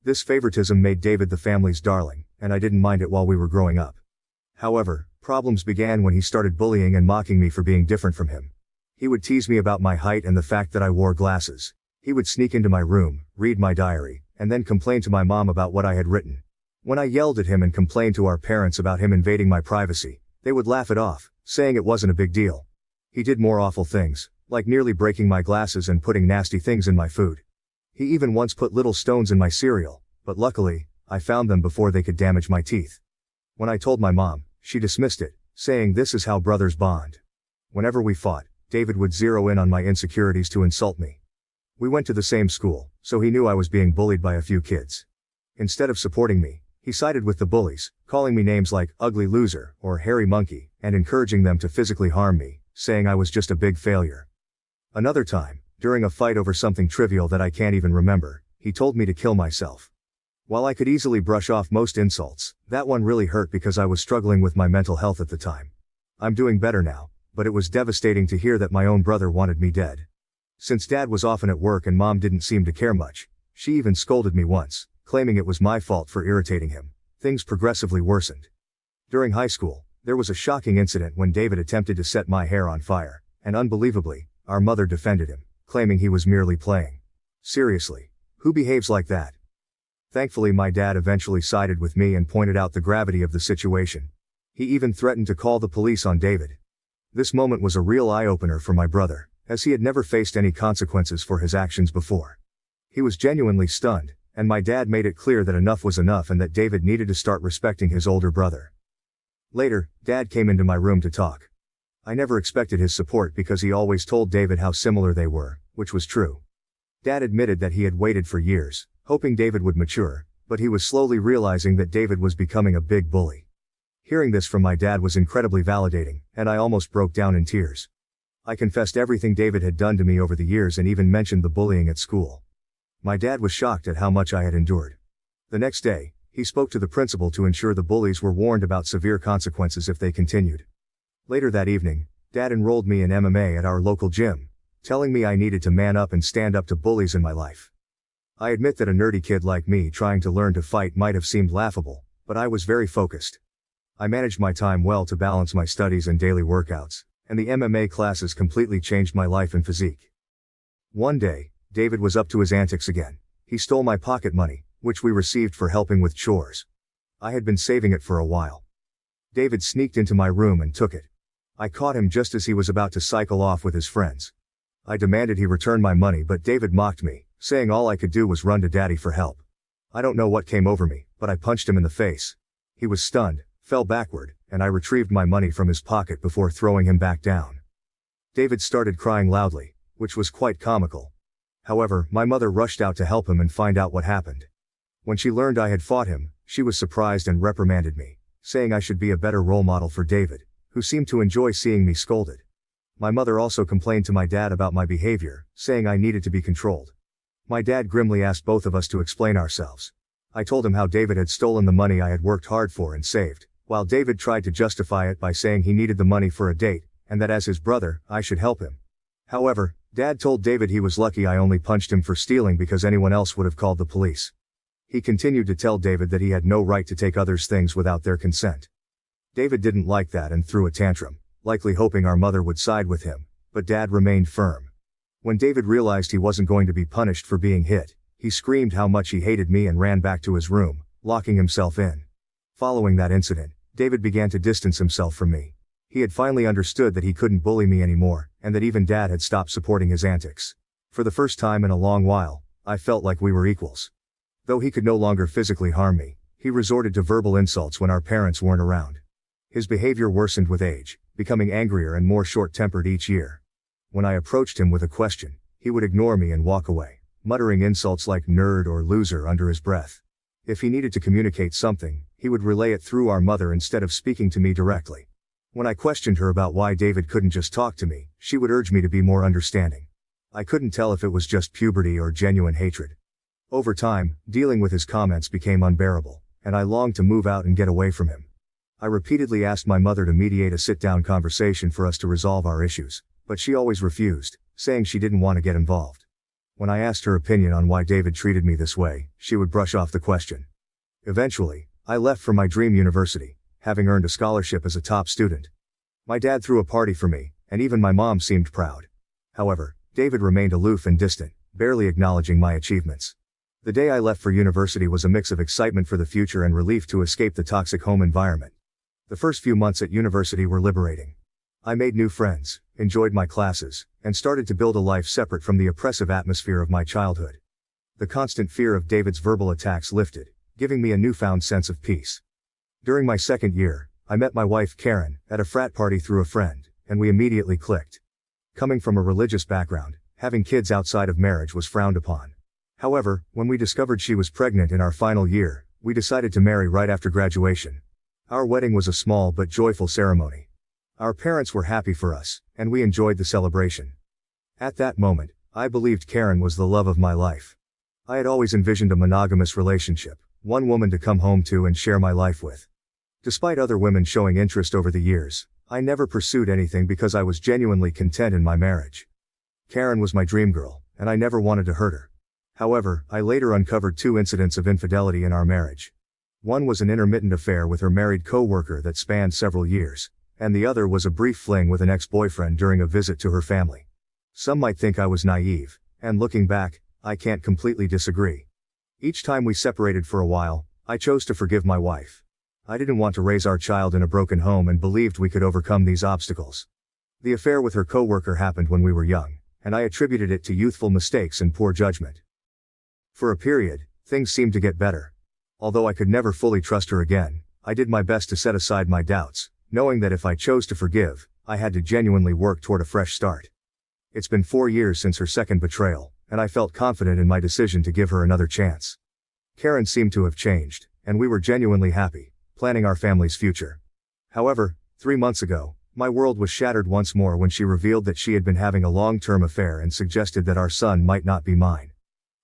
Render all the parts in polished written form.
This favoritism made David the family's darling, and I didn't mind it while we were growing up. However, problems began when he started bullying and mocking me for being different from him. He would tease me about my height and the fact that I wore glasses. He would sneak into my room, read my diary, and then complain to my mom about what I had written. When I yelled at him and complained to our parents about him invading my privacy, they would laugh it off, saying it wasn't a big deal. He did more awful things, like nearly breaking my glasses and putting nasty things in my food. He even once put little stones in my cereal, but luckily, I found them before they could damage my teeth. When I told my mom, she dismissed it, saying this is how brothers bond. Whenever we fought, David would zero in on my insecurities to insult me. We went to the same school, so he knew I was being bullied by a few kids. Instead of supporting me, he sided with the bullies, calling me names like ugly loser or hairy monkey, and encouraging them to physically harm me, saying I was just a big failure. Another time, during a fight over something trivial that I can't even remember, he told me to kill myself. While I could easily brush off most insults, that one really hurt because I was struggling with my mental health at the time. I'm doing better now, but it was devastating to hear that my own brother wanted me dead. Since Dad was often at work and Mom didn't seem to care much, she even scolded me once, claiming it was my fault for irritating him. Things progressively worsened. During high school, there was a shocking incident when David attempted to set my hair on fire, and unbelievably, our mother defended him, claiming he was merely playing. Seriously, who behaves like that? Thankfully, my dad eventually sided with me and pointed out the gravity of the situation. He even threatened to call the police on David. This moment was a real eye-opener for my brother, as he had never faced any consequences for his actions before. He was genuinely stunned, and my dad made it clear that enough was enough and that David needed to start respecting his older brother. Later, Dad came into my room to talk. I never expected his support because he always told David how similar they were, which was true. Dad admitted that he had waited for years, hoping David would mature, but he was slowly realizing that David was becoming a big bully. Hearing this from my dad was incredibly validating, and I almost broke down in tears. I confessed everything David had done to me over the years and even mentioned the bullying at school. My dad was shocked at how much I had endured. The next day, he spoke to the principal to ensure the bullies were warned about severe consequences if they continued. Later that evening, Dad enrolled me in MMA at our local gym, telling me I needed to man up and stand up to bullies in my life. I admit that a nerdy kid like me trying to learn to fight might have seemed laughable, but I was very focused. I managed my time well to balance my studies and daily workouts, and the MMA classes completely changed my life and physique. One day, David was up to his antics again. He stole my pocket money, which we received for helping with chores. I had been saving it for a while. David sneaked into my room and took it. I caught him just as he was about to cycle off with his friends. I demanded he return my money, but David mocked me, saying all I could do was run to Daddy for help. I don't know what came over me, but I punched him in the face. He was stunned, fell backward, and I retrieved my money from his pocket before throwing him back down. David started crying loudly, which was quite comical. However, my mother rushed out to help him and find out what happened. When she learned I had fought him, she was surprised and reprimanded me, saying I should be a better role model for David, who seemed to enjoy seeing me scolded. My mother also complained to my dad about my behavior, saying I needed to be controlled. My dad grimly asked both of us to explain ourselves. I told him how David had stolen the money I had worked hard for and saved, while David tried to justify it by saying he needed the money for a date, and that as his brother, I should help him. However, Dad told David he was lucky I only punched him for stealing because anyone else would have called the police. He continued to tell David that he had no right to take others' things without their consent. David didn't like that and threw a tantrum, likely hoping our mother would side with him, but Dad remained firm. When David realized he wasn't going to be punished for being hit, he screamed how much he hated me and ran back to his room, locking himself in. Following that incident, David began to distance himself from me. He had finally understood that he couldn't bully me anymore, and that even Dad had stopped supporting his antics. For the first time in a long while, I felt like we were equals. Though he could no longer physically harm me, he resorted to verbal insults when our parents weren't around. His behavior worsened with age, becoming angrier and more short-tempered each year. When I approached him with a question, he would ignore me and walk away, muttering insults like nerd or loser under his breath. If he needed to communicate something, he would relay it through our mother instead of speaking to me directly. When I questioned her about why David couldn't just talk to me, she would urge me to be more understanding. I couldn't tell if it was just puberty or genuine hatred. Over time, dealing with his comments became unbearable, and I longed to move out and get away from him. I repeatedly asked my mother to mediate a sit-down conversation for us to resolve our issues, but she always refused, saying she didn't want to get involved. When I asked her opinion on why David treated me this way, she would brush off the question. Eventually, I left for my dream university, having earned a scholarship as a top student. My dad threw a party for me, and even my mom seemed proud. However, David remained aloof and distant, barely acknowledging my achievements. The day I left for university was a mix of excitement for the future and relief to escape the toxic home environment. The first few months at university were liberating. I made new friends, enjoyed my classes, and started to build a life separate from the oppressive atmosphere of my childhood. The constant fear of David's verbal attacks lifted, giving me a newfound sense of peace. During my second year, I met my wife Karen at a frat party through a friend, and we immediately clicked. Coming from a religious background, having kids outside of marriage was frowned upon. However, when we discovered she was pregnant in our final year, we decided to marry right after graduation. Our wedding was a small but joyful ceremony. Our parents were happy for us, and we enjoyed the celebration. At that moment, I believed Karen was the love of my life. I had always envisioned a monogamous relationship, one woman to come home to and share my life with. Despite other women showing interest over the years, I never pursued anything because I was genuinely content in my marriage. Karen was my dream girl, and I never wanted to hurt her. However, I later uncovered 2 incidents of infidelity in our marriage. One was an intermittent affair with her married co-worker that spanned several years, and the other was a brief fling with an ex-boyfriend during a visit to her family. Some might think I was naive, and looking back, I can't completely disagree. Each time we separated for a while, I chose to forgive my wife. I didn't want to raise our child in a broken home and believed we could overcome these obstacles. The affair with her co-worker happened when we were young, and I attributed it to youthful mistakes and poor judgment. For a period, things seemed to get better. Although I could never fully trust her again, I did my best to set aside my doubts, knowing that if I chose to forgive, I had to genuinely work toward a fresh start. It's been 4 years since her second betrayal, and I felt confident in my decision to give her another chance. Karen seemed to have changed, and we were genuinely happy, planning our family's future. However, 3 months ago, my world was shattered once more when she revealed that she had been having a long-term affair and suggested that our son might not be mine.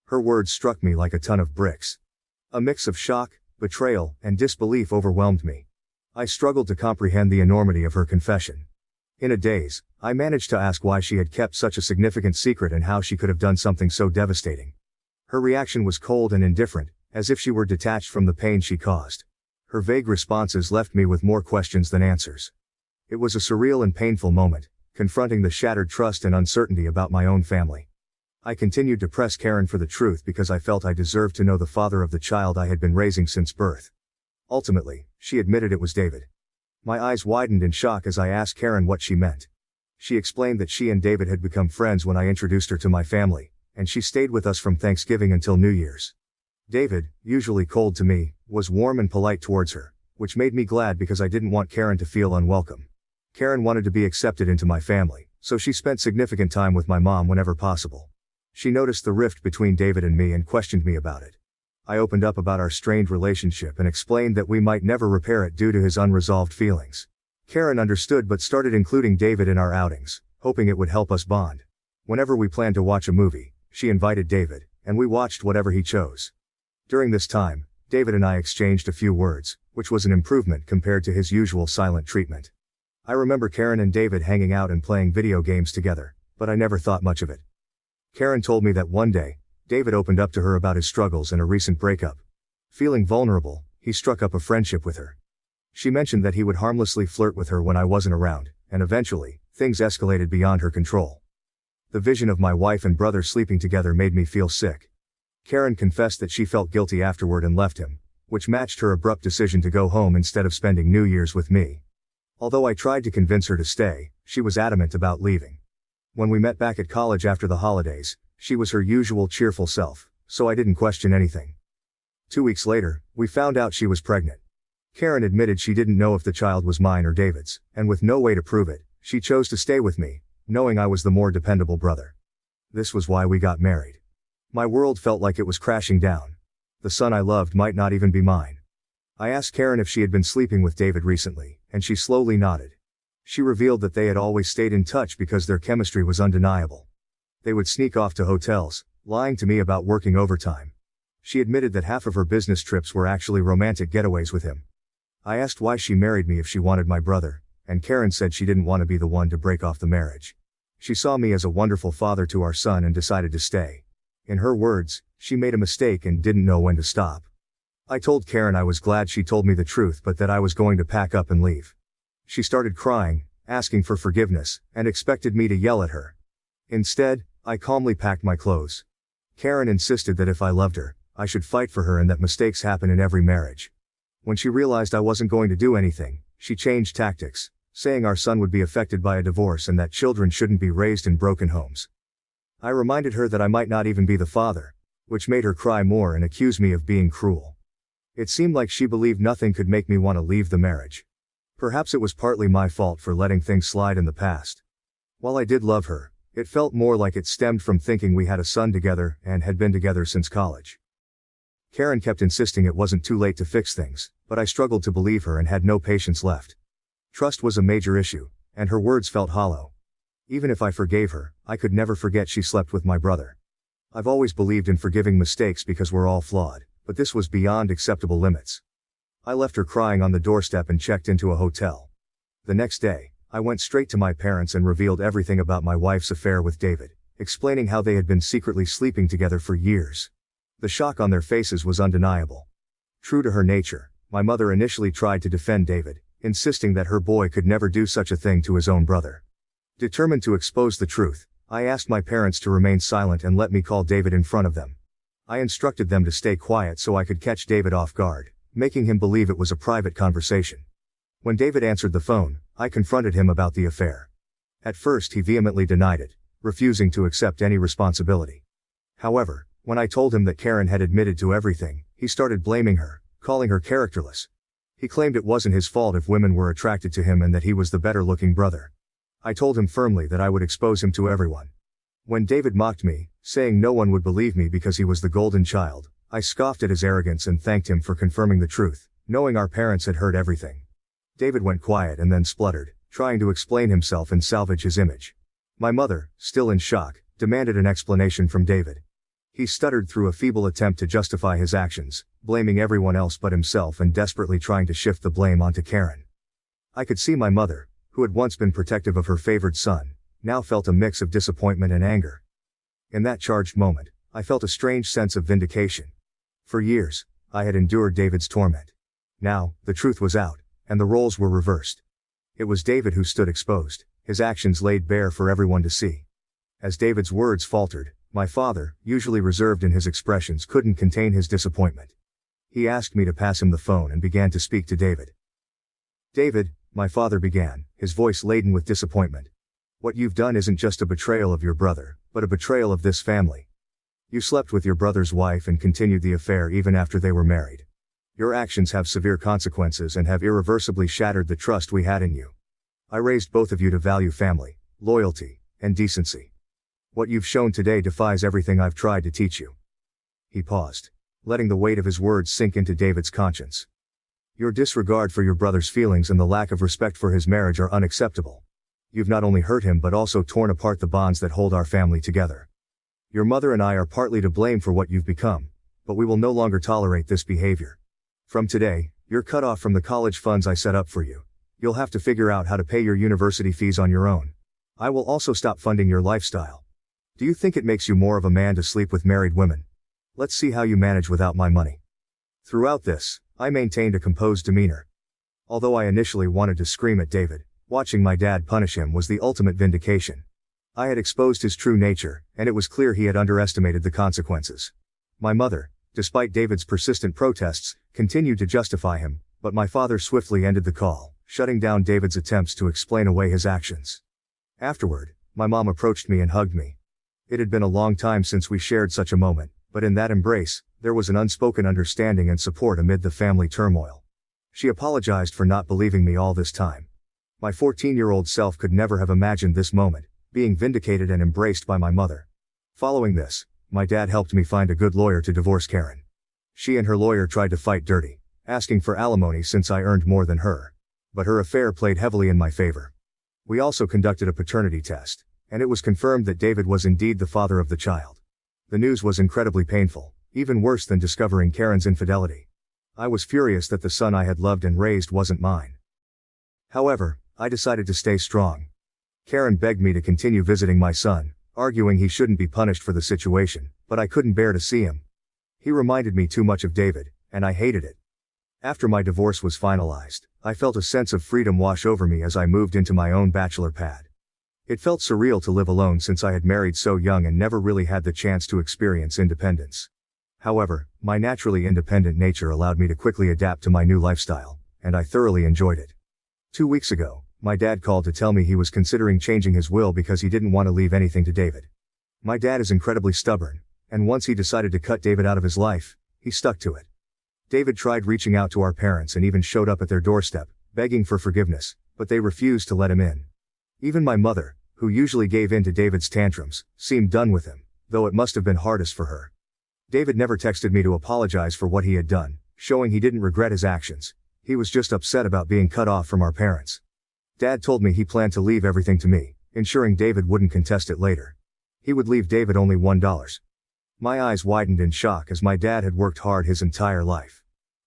Her words struck me like a ton of bricks. A mix of shock, betrayal, and disbelief overwhelmed me. I struggled to comprehend the enormity of her confession. In a daze, I managed to ask why she had kept such a significant secret and how she could have done something so devastating. Her reaction was cold and indifferent, as if she were detached from the pain she caused. Her vague responses left me with more questions than answers. It was a surreal and painful moment, confronting the shattered trust and uncertainty about my own family. I continued to press Karen for the truth because I felt I deserved to know the father of the child I had been raising since birth. Ultimately, she admitted it was David. My eyes widened in shock as I asked Karen what she meant. She explained that she and David had become friends when I introduced her to my family, and she stayed with us from Thanksgiving until New Year's. David, usually cold to me, was warm and polite towards her, which made me glad because I didn't want Karen to feel unwelcome. Karen wanted to be accepted into my family, so she spent significant time with my mom whenever possible. She noticed the rift between David and me and questioned me about it. I opened up about our strained relationship and explained that we might never repair it due to his unresolved feelings. Karen understood but started including David in our outings, hoping it would help us bond. Whenever we planned to watch a movie, she invited David, and we watched whatever he chose. During this time, David and I exchanged a few words, which was an improvement compared to his usual silent treatment. I remember Karen and David hanging out and playing video games together, but I never thought much of it. Karen told me that one day, David opened up to her about his struggles and a recent breakup. Feeling vulnerable, he struck up a friendship with her. She mentioned that he would harmlessly flirt with her when I wasn't around, and eventually, things escalated beyond her control. The vision of my wife and brother sleeping together made me feel sick. Karen confessed that she felt guilty afterward and left him, which matched her abrupt decision to go home instead of spending New Year's with me. Although I tried to convince her to stay, she was adamant about leaving. When we met back at college after the holidays, she was her usual cheerful self, so I didn't question anything. 2 weeks later, we found out she was pregnant. Karen admitted she didn't know if the child was mine or David's, and with no way to prove it, she chose to stay with me, knowing I was the more dependable brother. This was why we got married. My world felt like it was crashing down. The son I loved might not even be mine. I asked Karen if she had been sleeping with David recently, and she slowly nodded. She revealed that they had always stayed in touch because their chemistry was undeniable. They would sneak off to hotels, lying to me about working overtime. She admitted that half of her business trips were actually romantic getaways with him. I asked why she married me if she wanted my brother, and Karen said she didn't want to be the one to break off the marriage. She saw me as a wonderful father to our son and decided to stay. In her words, she made a mistake and didn't know when to stop. I told Karen I was glad she told me the truth but that I was going to pack up and leave. She started crying, asking for forgiveness, and expected me to yell at her. Instead, I calmly packed my clothes. Karen insisted that if I loved her, I should fight for her and that mistakes happen in every marriage. When she realized I wasn't going to do anything, she changed tactics, saying our son would be affected by a divorce and that children shouldn't be raised in broken homes. I reminded her that I might not even be the father, which made her cry more and accuse me of being cruel. It seemed like she believed nothing could make me want to leave the marriage. Perhaps it was partly my fault for letting things slide in the past. While I did love her, it felt more like it stemmed from thinking we had a son together and had been together since college. Karen kept insisting it wasn't too late to fix things, but I struggled to believe her and had no patience left. Trust was a major issue, and her words felt hollow. Even if I forgave her, I could never forget she slept with my brother. I've always believed in forgiving mistakes because we're all flawed, but this was beyond acceptable limits. I left her crying on the doorstep and checked into a hotel. The next day, I went straight to my parents and revealed everything about my wife's affair with David, explaining how they had been secretly sleeping together for years. The shock on their faces was undeniable. True to her nature, my mother initially tried to defend David, insisting that her boy could never do such a thing to his own brother. Determined to expose the truth, I asked my parents to remain silent and let me call David in front of them. I instructed them to stay quiet so I could catch David off guard, making him believe it was a private conversation. When David answered the phone, I confronted him about the affair. At first he vehemently denied it, refusing to accept any responsibility. However, when I told him that Karen had admitted to everything, he started blaming her, calling her characterless. He claimed it wasn't his fault if women were attracted to him and that he was the better-looking brother. I told him firmly that I would expose him to everyone. When David mocked me, saying no one would believe me because he was the golden child, I scoffed at his arrogance and thanked him for confirming the truth, knowing our parents had heard everything. David went quiet and then spluttered, trying to explain himself and salvage his image. My mother, still in shock, demanded an explanation from David. He stuttered through a feeble attempt to justify his actions, blaming everyone else but himself and desperately trying to shift the blame onto Karen. I could see my mother, who had once been protective of her favored son, now felt a mix of disappointment and anger. In that charged moment, I felt a strange sense of vindication. For years, I had endured David's torment. Now, the truth was out, and the roles were reversed. It was David who stood exposed, his actions laid bare for everyone to see. As David's words faltered, my father, usually reserved in his expressions, couldn't contain his disappointment. He asked me to pass him the phone and began to speak to David. "David," my father began, his voice laden with disappointment. "What you've done isn't just a betrayal of your brother, but a betrayal of this family. You slept with your brother's wife and continued the affair even after they were married. Your actions have severe consequences and have irreversibly shattered the trust we had in you. I raised both of you to value family, loyalty, and decency. What you've shown today defies everything I've tried to teach you." He paused, letting the weight of his words sink into David's conscience. "Your disregard for your brother's feelings and the lack of respect for his marriage are unacceptable. You've not only hurt him but also torn apart the bonds that hold our family together. Your mother and I are partly to blame for what you've become, but we will no longer tolerate this behavior. From today, you're cut off from the college funds I set up for you. You'll have to figure out how to pay your university fees on your own. I will also stop funding your lifestyle. Do you think it makes you more of a man to sleep with married women? Let's see how you manage without my money." Throughout this, I maintained a composed demeanor. Although I initially wanted to scream at David, watching my dad punish him was the ultimate vindication. I had exposed his true nature, and it was clear he had underestimated the consequences. My mother, despite David's persistent protests, continued to justify him, but my father swiftly ended the call, shutting down David's attempts to explain away his actions. Afterward, my mom approached me and hugged me. It had been a long time since we shared such a moment, but in that embrace, there was an unspoken understanding and support amid the family turmoil. She apologized for not believing me all this time. My 14-year-old self could never have imagined this moment, being vindicated and embraced by my mother. Following this, my dad helped me find a good lawyer to divorce Karen. She and her lawyer tried to fight dirty, asking for alimony since I earned more than her. But her affair played heavily in my favor. We also conducted a paternity test, and it was confirmed that David was indeed the father of the child. The news was incredibly painful, even worse than discovering Karen's infidelity. I was furious that the son I had loved and raised wasn't mine. However, I decided to stay strong. Karen begged me to continue visiting my son, arguing he shouldn't be punished for the situation, but I couldn't bear to see him. He reminded me too much of David, and I hated it. After my divorce was finalized, I felt a sense of freedom wash over me as I moved into my own bachelor pad. It felt surreal to live alone since I had married so young and never really had the chance to experience independence. However, my naturally independent nature allowed me to quickly adapt to my new lifestyle, and I thoroughly enjoyed it. 2 weeks ago, my dad called to tell me he was considering changing his will because he didn't want to leave anything to David. My dad is incredibly stubborn, and once he decided to cut David out of his life, he stuck to it. David tried reaching out to our parents and even showed up at their doorstep, begging for forgiveness, but they refused to let him in. Even my mother, who usually gave in to David's tantrums, seemed done with him, though it must have been hardest for her. David never texted me to apologize for what he had done, showing he didn't regret his actions. He was just upset about being cut off from our parents. Dad told me he planned to leave everything to me, ensuring David wouldn't contest it later. He would leave David only $1. My eyes widened in shock as my dad had worked hard his entire life.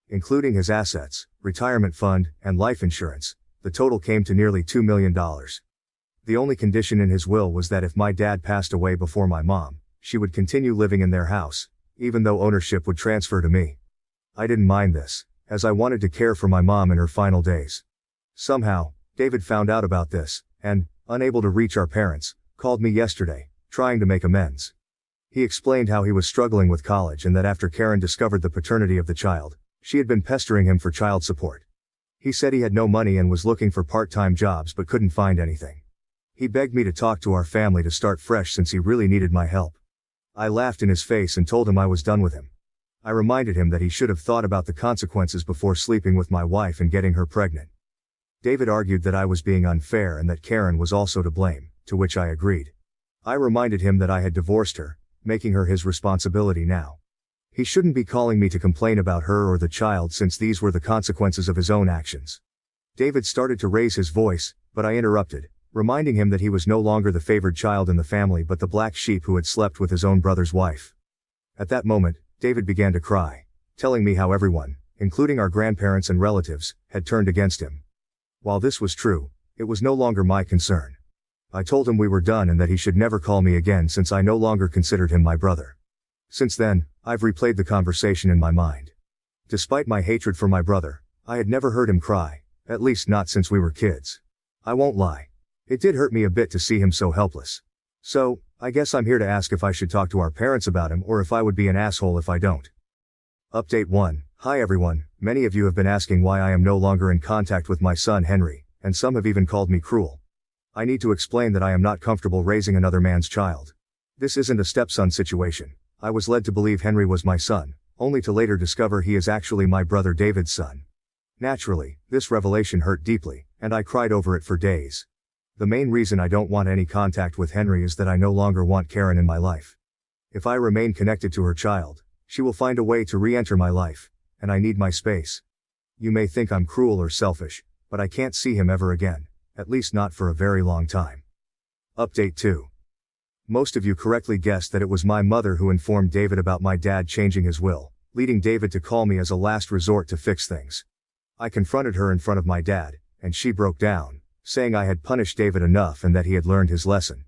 Including his assets, retirement fund, and life insurance, the total came to nearly $2 million. The only condition in his will was that if my dad passed away before my mom, she would continue living in their house, even though ownership would transfer to me. I didn't mind this, as I wanted to care for my mom in her final days. Somehow, David found out about this, and, unable to reach our parents, called me yesterday, trying to make amends. He explained how he was struggling with college and that after Karen discovered the paternity of the child, she had been pestering him for child support. He said he had no money and was looking for part-time jobs but couldn't find anything. He begged me to talk to our family to start fresh since he really needed my help. I laughed in his face and told him I was done with him. I reminded him that he should have thought about the consequences before sleeping with my wife and getting her pregnant. David argued that I was being unfair and that Karen was also to blame, to which I agreed. I reminded him that I had divorced her, making her his responsibility now. He shouldn't be calling me to complain about her or the child since these were the consequences of his own actions. David started to raise his voice, but I interrupted, reminding him that he was no longer the favored child in the family but the black sheep who had slept with his own brother's wife. At that moment, David began to cry, telling me how everyone, including our grandparents and relatives, had turned against him. While this was true, it was no longer my concern. I told him we were done and that he should never call me again since I no longer considered him my brother. Since then, I've replayed the conversation in my mind. Despite my hatred for my brother, I had never heard him cry, at least not since we were kids. I won't lie. It did hurt me a bit to see him so helpless. So, I guess I'm here to ask if I should talk to our parents about him or if I would be an asshole if I don't. Update 1. Hi everyone, many of you have been asking why I am no longer in contact with my son Henry, and some have even called me cruel. I need to explain that I am not comfortable raising another man's child. This isn't a stepson situation. I was led to believe Henry was my son, only to later discover he is actually my brother David's son. Naturally, this revelation hurt deeply, and I cried over it for days. The main reason I don't want any contact with Henry is that I no longer want Karen in my life. If I remain connected to her child, she will find a way to re-enter my life, and I need my space. You may think I'm cruel or selfish, but I can't see him ever again, at least not for a very long time. Update 2. Most of you correctly guessed that it was my mother who informed David about my dad changing his will, leading David to call me as a last resort to fix things. I confronted her in front of my dad, and she broke down, saying I had punished David enough and that he had learned his lesson.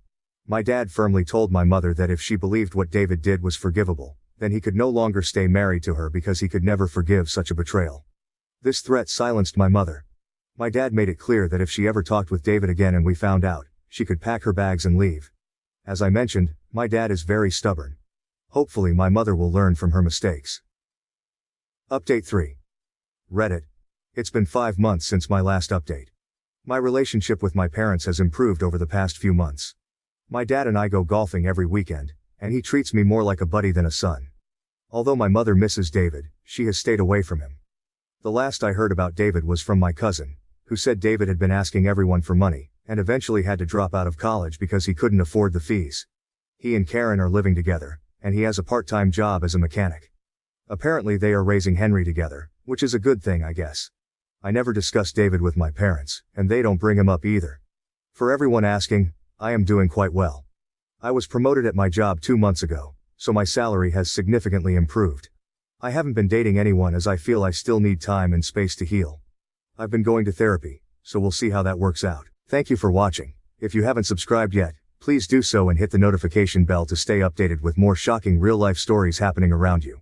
My dad firmly told my mother that if she believed what David did was forgivable, then he could no longer stay married to her because he could never forgive such a betrayal. This threat silenced my mother. My dad made it clear that if she ever talked with David again and we found out, she could pack her bags and leave. As I mentioned, my dad is very stubborn. Hopefully my mother will learn from her mistakes. Update 3. Reddit. It's been 5 months since my last update. My relationship with my parents has improved over the past few months. My dad and I go golfing every weekend, and he treats me more like a buddy than a son. Although my mother misses David, she has stayed away from him. The last I heard about David was from my cousin, who said David had been asking everyone for money, and eventually had to drop out of college because he couldn't afford the fees. He and Karen are living together, and he has a part-time job as a mechanic. Apparently they are raising Henry together, which is a good thing I guess. I never discuss David with my parents, and they don't bring him up either. For everyone asking, I am doing quite well. I was promoted at my job 2 months ago, so my salary has significantly improved. I haven't been dating anyone as I feel I still need time and space to heal. I've been going to therapy, so we'll see how that works out. Thank you for watching. If you haven't subscribed yet, Please do so and hit the notification bell to stay updated with more shocking real-life stories happening around you.